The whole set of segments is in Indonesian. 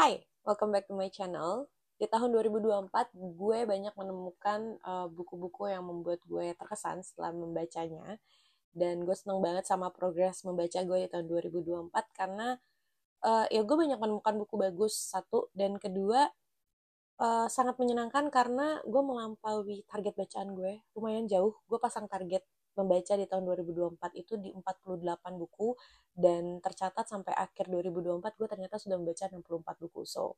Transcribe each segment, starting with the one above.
Hai, welcome back to my channel. Di tahun 2024, gue banyak menemukan buku-buku yang membuat gue terkesan setelah membacanya. Dan gue seneng banget sama progres membaca gue di tahun 2024 karena ya gue banyak menemukan buku bagus, satu. Dan kedua, sangat menyenangkan karena gue melampaui target bacaan gue. Lumayan jauh, gue pasang target membaca di tahun 2024 itu di 48 buku. Dan tercatat sampai akhir 2024, gue ternyata sudah membaca 64 buku. So,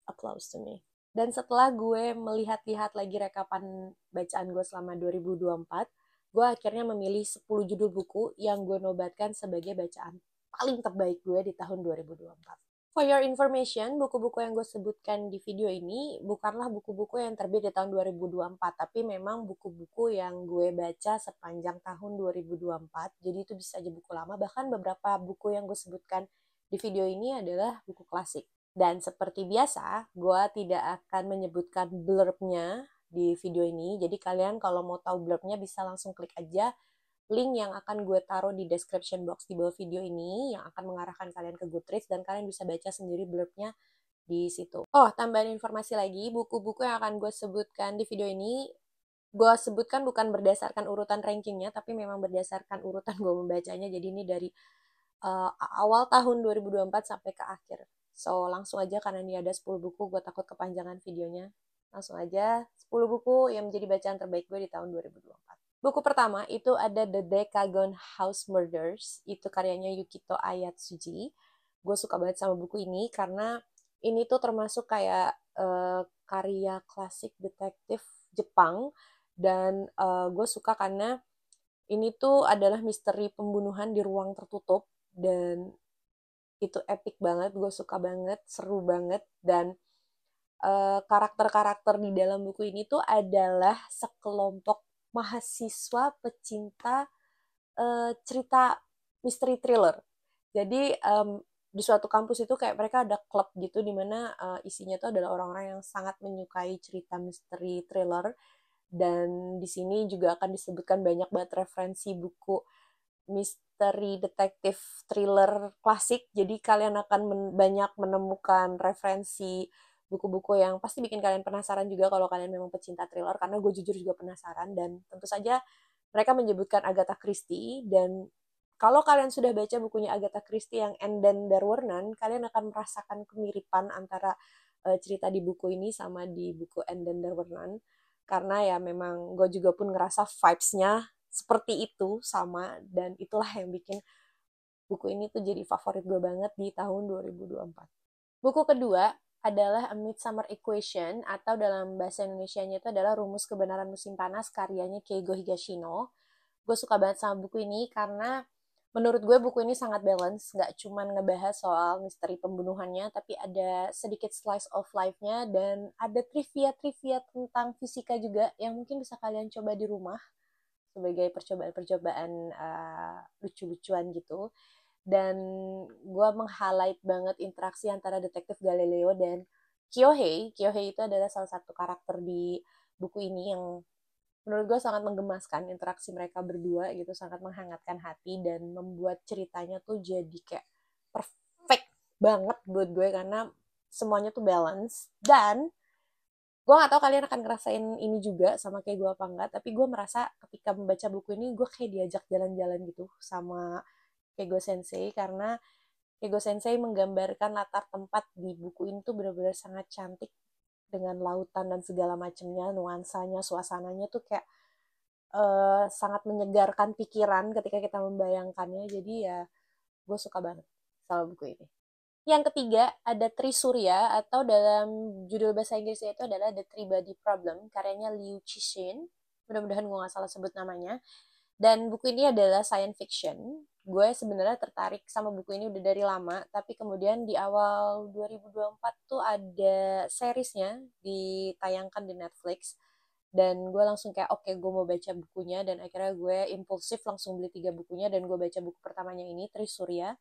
applause to me. Dan setelah gue melihat-lihat lagi rekapan bacaan gue selama 2024, gue akhirnya memilih 10 judul buku yang gue nobatkan sebagai bacaan paling terbaik gue di tahun 2024. For your information, buku-buku yang gue sebutkan di video ini bukanlah buku-buku yang terbit di tahun 2024, tapi memang buku-buku yang gue baca sepanjang tahun 2024. Jadi itu bisa aja buku lama, bahkan beberapa buku yang gue sebutkan di video ini adalah buku klasik. Dan seperti biasa, gue tidak akan menyebutkan blurbnya di video ini. Jadi kalian kalau mau tahu blurbnya bisa langsung klik aja link yang akan gue taruh di description box di bawah video ini yang akan mengarahkan kalian ke Goodreads dan kalian bisa baca sendiri blurbnya di situ. Oh, tambahan informasi lagi, buku-buku yang akan gue sebutkan di video ini gue sebutkan bukan berdasarkan urutan rankingnya, tapi memang berdasarkan urutan gue membacanya. Jadi ini dari awal tahun 2024 sampai ke akhir. So, langsung aja karena ini ada 10 buku, gue takut kepanjangan videonya. Langsung aja, 10 buku yang menjadi bacaan terbaik gue di tahun 2024. Buku pertama itu ada The Decagon House Murders, itu karyanya Yukito Ayatsuji. Gue suka banget sama buku ini karena ini tuh termasuk kayak karya klasik detektif Jepang, dan gue suka karena ini tuh adalah misteri pembunuhan di ruang tertutup, dan itu epic banget, gue suka banget, seru banget, dan karakter-karakter di dalam buku ini tuh adalah sekelompok mahasiswa pecinta cerita misteri thriller. Jadi di suatu kampus itu kayak mereka ada klub gitu di mana isinya tuh adalah orang-orang yang sangat menyukai cerita misteri thriller, dan di sini juga akan disebutkan banyak banget referensi buku misteri detektif thriller klasik. Jadi kalian akan banyak menemukan referensi buku-buku yang pasti bikin kalian penasaran juga kalau kalian memang pecinta thriller, karena gue jujur juga penasaran. Dan tentu saja mereka menyebutkan Agatha Christie, dan kalau kalian sudah baca bukunya Agatha Christie yang And Then There Were None, kalian akan merasakan kemiripan antara cerita di buku ini sama di buku And Then There Were None, karena ya memang gue juga pun ngerasa vibes-nya seperti itu sama, dan itulah yang bikin buku ini tuh jadi favorit gue banget di tahun 2024. Buku kedua adalah A Midsummer Equation, atau dalam bahasa Indonesianya itu adalah Rumus Kebenaran Musim Panas, karyanya Keigo Higashino. Gue suka banget sama buku ini karena menurut gue buku ini sangat balance, nggak cuma ngebahas soal misteri pembunuhannya, tapi ada sedikit slice of life-nya, dan ada trivia-trivia tentang fisika juga yang mungkin bisa kalian coba di rumah sebagai percobaan-percobaan lucu-lucuan gitu. Dan gue meng-highlight banget interaksi antara detektif Galileo dan Kyohei. Kyohei itu adalah salah satu karakter di buku ini yang menurut gue sangat menggemaskan. Interaksi mereka berdua gitu sangat menghangatkan hati dan membuat ceritanya tuh jadi kayak perfect banget buat gue karena semuanya tuh balance. Dan gue gak tahu kalian akan ngerasain ini juga sama kayak gue apa enggak, tapi gue merasa ketika membaca buku ini gue kayak diajak jalan-jalan gitu sama Keigo Sensei, karena Keigo Sensei menggambarkan latar tempat di buku ini tuh benar-benar sangat cantik dengan lautan dan segala macamnya, nuansanya, suasananya tuh kayak sangat menyegarkan pikiran ketika kita membayangkannya. Jadi ya gue suka banget sama buku ini. Yang ketiga ada Trisurya, atau dalam judul bahasa Inggrisnya itu adalah The Three Body Problem, karyanya Liu Cixin. Mudah-mudahan gue gak salah sebut namanya. Dan buku ini adalah science fiction. Gue sebenarnya tertarik sama buku ini udah dari lama, tapi kemudian di awal 2024 tuh ada seriesnya ditayangkan di Netflix. Dan gue langsung kayak oke, gue mau baca bukunya, dan akhirnya gue impulsif langsung beli 3 bukunya, dan gue baca buku pertamanya ini, Trisurya.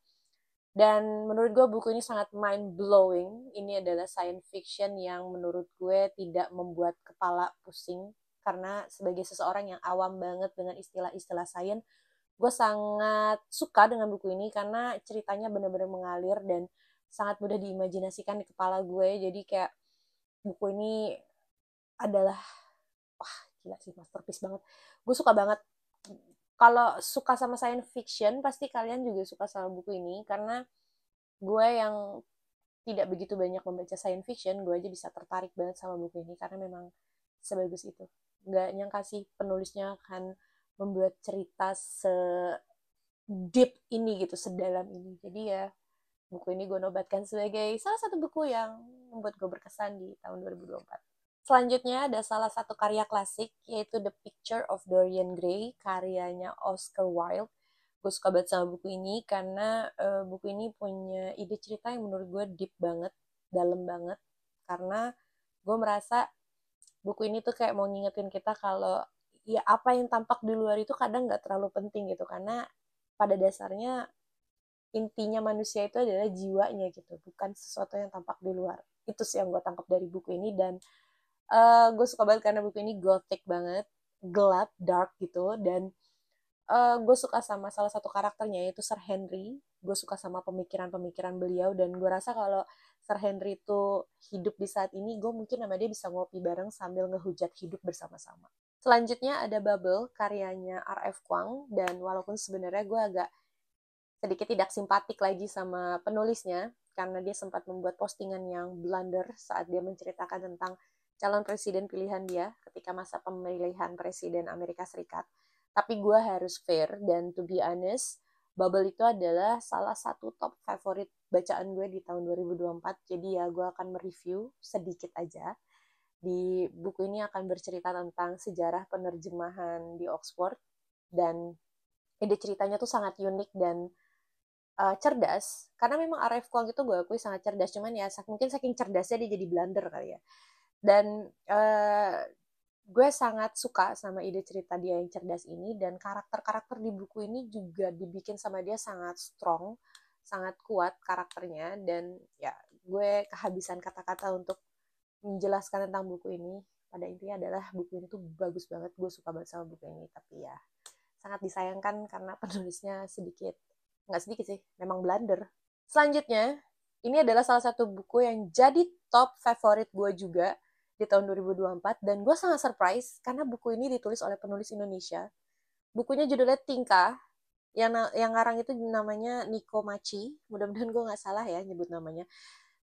Dan menurut gue buku ini sangat mind-blowing. Ini adalah science fiction yang menurut gue tidak membuat kepala pusing. Karena sebagai seseorang yang awam banget dengan istilah-istilah sains, gue sangat suka dengan buku ini karena ceritanya benar-benar mengalir dan sangat mudah diimajinasikan di kepala gue. Jadi kayak buku ini adalah, wah gila sih, masterpiece banget. Gue suka banget. Kalau suka sama science fiction, pasti kalian juga suka sama buku ini, karena gue yang tidak begitu banyak membaca science fiction, gue aja bisa tertarik banget sama buku ini, karena memang sebagus itu. Nggak nyangka sih penulisnya akan membuat cerita se-deep ini gitu, sedalam ini. Jadi ya, buku ini gue nobatkan sebagai salah satu buku yang membuat gue berkesan di tahun 2024. Selanjutnya ada salah satu karya klasik, yaitu The Picture of Dorian Gray, karyanya Oscar Wilde. Gue suka banget sama buku ini karena buku ini punya ide cerita yang menurut gue deep banget, dalam banget. Karena gue merasa buku ini tuh kayak mau ngingetin kita kalau ya apa yang tampak di luar itu kadang nggak terlalu penting gitu. Karena pada dasarnya intinya manusia itu adalah jiwanya gitu, bukan sesuatu yang tampak di luar. Itu sih yang gue tangkap dari buku ini, dan gue suka banget karena buku ini gothic banget, gelap, dark gitu, dan gue suka sama salah satu karakternya yaitu Sir Henry. Gue suka sama pemikiran-pemikiran beliau, dan gue rasa kalau Sir Henry itu hidup di saat ini, gue mungkin sama dia bisa ngopi bareng sambil ngehujat hidup bersama-sama. Selanjutnya ada Bubble, karyanya R.F. Kuang, dan walaupun sebenarnya gue agak sedikit tidak simpatik lagi sama penulisnya, karena dia sempat membuat postingan yang blunder saat dia menceritakan tentang calon presiden pilihan dia ketika masa pemilihan presiden Amerika Serikat. Tapi gue harus fair, dan to be honest, Bubble itu adalah salah satu top favorit bacaan gue di tahun 2024. Jadi ya gue akan mereview sedikit aja. Di buku ini akan bercerita tentang sejarah penerjemahan di Oxford, dan ide ceritanya tuh sangat unik dan cerdas, karena memang Arif Kwang itu gue akui sangat cerdas, cuman ya mungkin saking cerdasnya dia jadi blunder kali ya. Dan gue sangat suka sama ide cerita dia yang cerdas ini, dan karakter-karakter di buku ini juga dibikin sama dia sangat strong, sangat kuat karakternya, dan ya gue kehabisan kata-kata untuk menjelaskan tentang buku ini. Pada intinya adalah buku ini tuh bagus banget, gue suka banget sama buku ini, tapi ya sangat disayangkan karena penulisnya sedikit, nggak sedikit sih, memang blunder. Selanjutnya, ini adalah salah satu buku yang jadi top favorit gue juga di tahun 2024, dan gue sangat surprise karena buku ini ditulis oleh penulis Indonesia. Bukunya judulnya Tingkah, yang ngarang itu namanya Nico Maci, mudah-mudahan gue nggak salah ya nyebut namanya.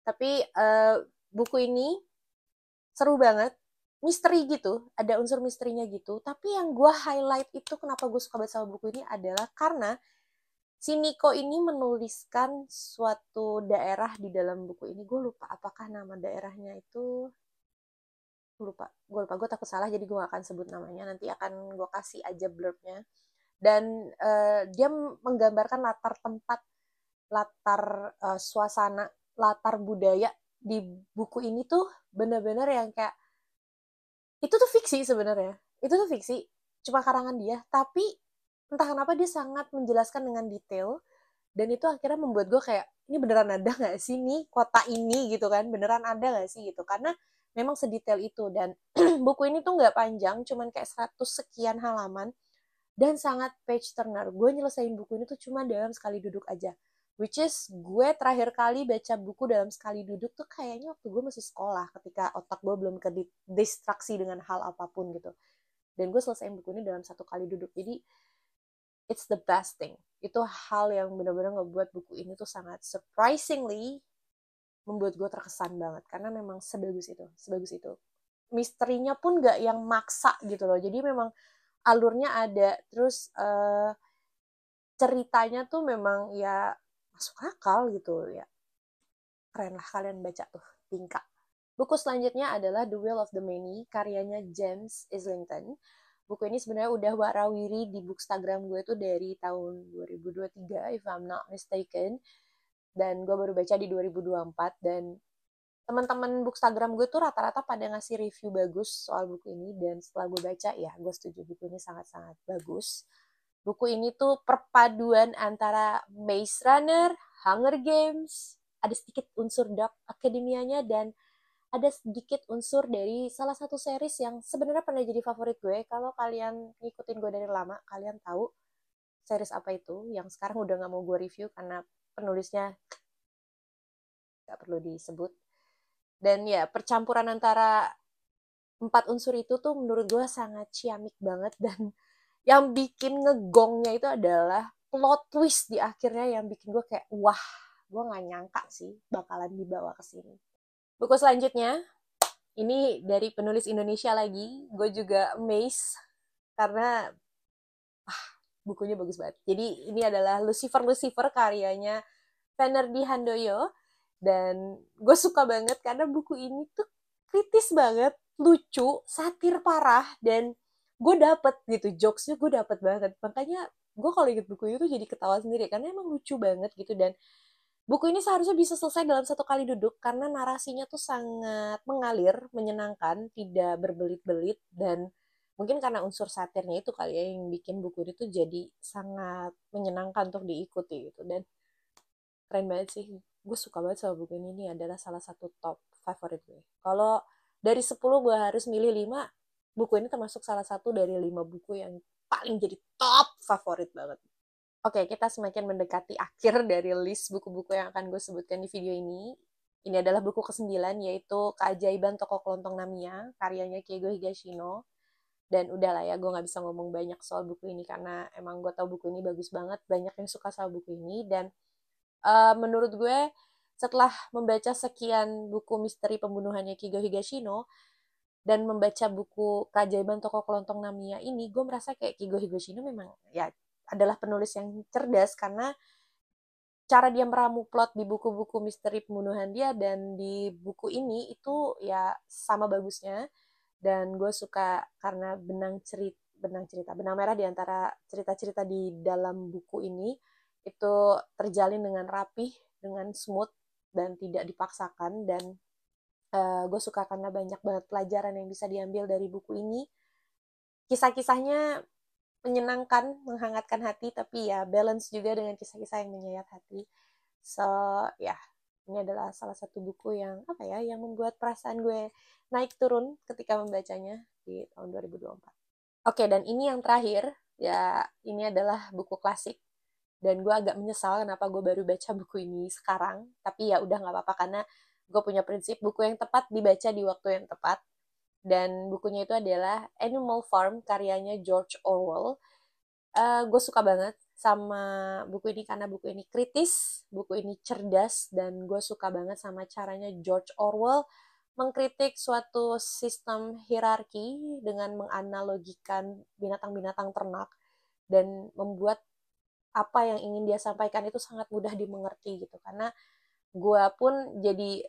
Tapi buku ini seru banget, misteri gitu, ada unsur misterinya gitu. Tapi yang gue highlight itu, kenapa gue suka banget sama buku ini adalah karena si Nico ini menuliskan suatu daerah di dalam buku ini. Gue lupa apakah nama daerahnya itu, gue takut salah, jadi gue gak akan sebut namanya, nanti akan gue kasih aja blurbnya. Dan dia menggambarkan latar tempat, latar suasana, latar budaya di buku ini tuh bener-bener yang kayak, itu tuh fiksi sebenarnya, itu tuh fiksi, cuma karangan dia, tapi entah kenapa dia sangat menjelaskan dengan detail, dan itu akhirnya membuat gue kayak, ini beneran ada nggak sih nih kota ini gitu kan, beneran ada nggak sih gitu, karena memang sedetail itu. Dan buku ini tuh nggak panjang, cuman kayak 100 sekian halaman, dan sangat page turner. Gue nyelesain buku ini tuh cuma dalam sekali duduk aja, which is gue terakhir kali baca buku dalam sekali duduk tuh kayaknya waktu gue masih sekolah, ketika otak gue belum ke distraksi dengan hal apapun gitu. Dan gue selesaiin buku ini dalam satu kali duduk. Jadi it's the best thing. Itu hal yang benar-benar ngebuat buku ini tuh sangat surprisingly membuat gue terkesan banget, karena memang sebagus itu, sebagus itu. Misterinya pun gak yang maksa gitu loh, jadi memang alurnya ada, terus ceritanya tuh memang ya masuk akal gitu ya. Keren lah kalian baca tuh, Tingkah. Buku selanjutnya adalah The Will of the Many, karyanya James Islington. Buku ini sebenarnya udah warawiri di Bookstagram gue tuh dari tahun 2023, if I'm not mistaken. Dan gue baru baca di 2024, dan teman-teman Bookstagram gue tuh rata-rata pada ngasih review bagus soal buku ini, dan setelah gue baca, ya gue setuju, buku ini sangat-sangat bagus. Buku ini tuh perpaduan antara Maze Runner, Hunger Games, ada sedikit unsur Dark Academia-nya, dan ada sedikit unsur dari salah satu series yang sebenarnya pernah jadi favorit gue. Kalau kalian ngikutin gue dari lama, kalian tahu series apa itu, yang sekarang udah gak mau gue review karena penulisnya perlu disebut. Dan ya, percampuran antara 4 unsur itu tuh menurut gue sangat ciamik banget. Dan yang bikin ngegongnya itu adalah plot twist di akhirnya yang bikin gue kayak, wah, gue gak nyangka sih bakalan dibawa ke sini. Buku selanjutnya, ini dari penulis Indonesia lagi. Gue juga amazed karena bukunya bagus banget. Jadi ini adalah Lucifer karyanya Fenerdi Handoyo. Dan gue suka banget karena buku ini tuh kritis banget, lucu, satir parah, dan gue dapet gitu, jokesnya gue dapet banget. Makanya gue kalau inget buku itu jadi ketawa sendiri, karena emang lucu banget gitu. Dan buku ini seharusnya bisa selesai dalam 1 kali duduk, karena narasinya tuh sangat mengalir, menyenangkan, tidak berbelit-belit, dan mungkin karena unsur satirnya itu kali ya yang bikin buku itu jadi sangat menyenangkan untuk diikuti gitu. Dan keren banget sih, gue suka banget sama buku ini adalah salah satu top favorit gue. Kalau dari 10 gue harus milih 5, buku ini termasuk salah satu dari 5 buku yang paling jadi top favorit banget. Oke, kita semakin mendekati akhir dari list buku-buku yang akan gue sebutkan di video ini. Ini adalah buku ke-9, yaitu Keajaiban Toko Kelontong Namiya, karyanya Keigo Higashino. Dan udahlah ya, gue gak bisa ngomong banyak soal buku ini, karena emang gue tau buku ini bagus banget, banyak yang suka sama buku ini. Dan menurut gue, setelah membaca sekian buku misteri pembunuhannya Keigo Higashino, dan membaca buku Keajaiban Toko Kelontong Namiya ini, gue merasa kayak Keigo Higashino memang ya adalah penulis yang cerdas, karena cara dia meramu plot di buku-buku misteri pembunuhan dia dan di buku ini itu ya sama bagusnya. Dan gue suka karena benang merah di antara cerita-cerita di dalam buku ini itu terjalin dengan rapih, dengan smooth, dan tidak dipaksakan. Dan gue suka karena banyak banget pelajaran yang bisa diambil dari buku ini. Kisah-kisahnya menyenangkan, menghangatkan hati, tapi ya balance juga dengan kisah-kisah yang menyayat hati. So, ya, ini adalah salah satu buku yang yang membuat perasaan gue naik turun ketika membacanya di tahun 2024. Oke, dan ini yang terakhir, ya ini adalah buku klasik. Dan gue agak menyesal kenapa gue baru baca buku ini sekarang, tapi ya udah nggak apa-apa karena gue punya prinsip buku yang tepat dibaca di waktu yang tepat. Dan bukunya itu adalah Animal Farm, karyanya George Orwell. Gue suka banget sama buku ini karena buku ini kritis, buku ini cerdas, dan gue suka banget sama caranya George Orwell mengkritik suatu sistem hierarki dengan menganalogikan binatang-binatang ternak dan membuat apa yang ingin dia sampaikan itu sangat mudah dimengerti gitu. Karena gue pun jadi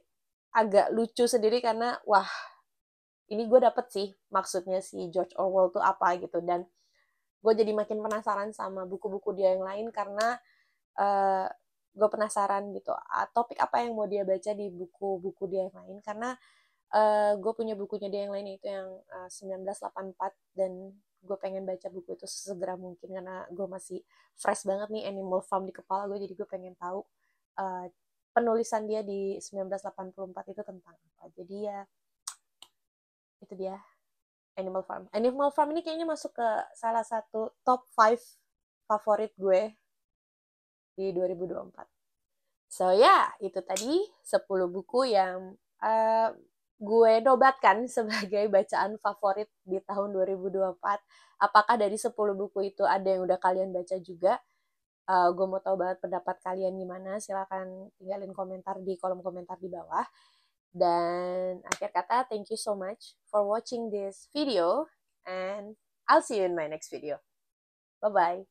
agak lucu sendiri karena wah, ini gue dapet sih maksudnya si George Orwell tuh apa gitu. Dan gue jadi makin penasaran sama buku-buku dia yang lain karena gue penasaran gitu topik apa yang mau dia baca di buku-buku dia yang lain. Karena gue punya bukunya dia yang lain, itu yang 1984, dan gue pengen baca buku itu sesegera mungkin karena gue masih fresh banget nih Animal Farm di kepala gue. Jadi gue pengen tahu penulisan dia di 1984 itu tentang apa. Jadi ya itu dia Animal Farm. Animal Farm ini kayaknya masuk ke salah satu top 5 favorit gue di 2024. So ya, itu tadi 10 buku yang gue nobatkan sebagai bacaan favorit di tahun 2024. Apakah dari 10 buku itu ada yang udah kalian baca juga? Gue mau tahu banget pendapat kalian gimana. Silahkan tinggalin komentar di kolom komentar di bawah. Dan akhir kata, thank you so much for watching this video, and I'll see you in my next video. Bye-bye.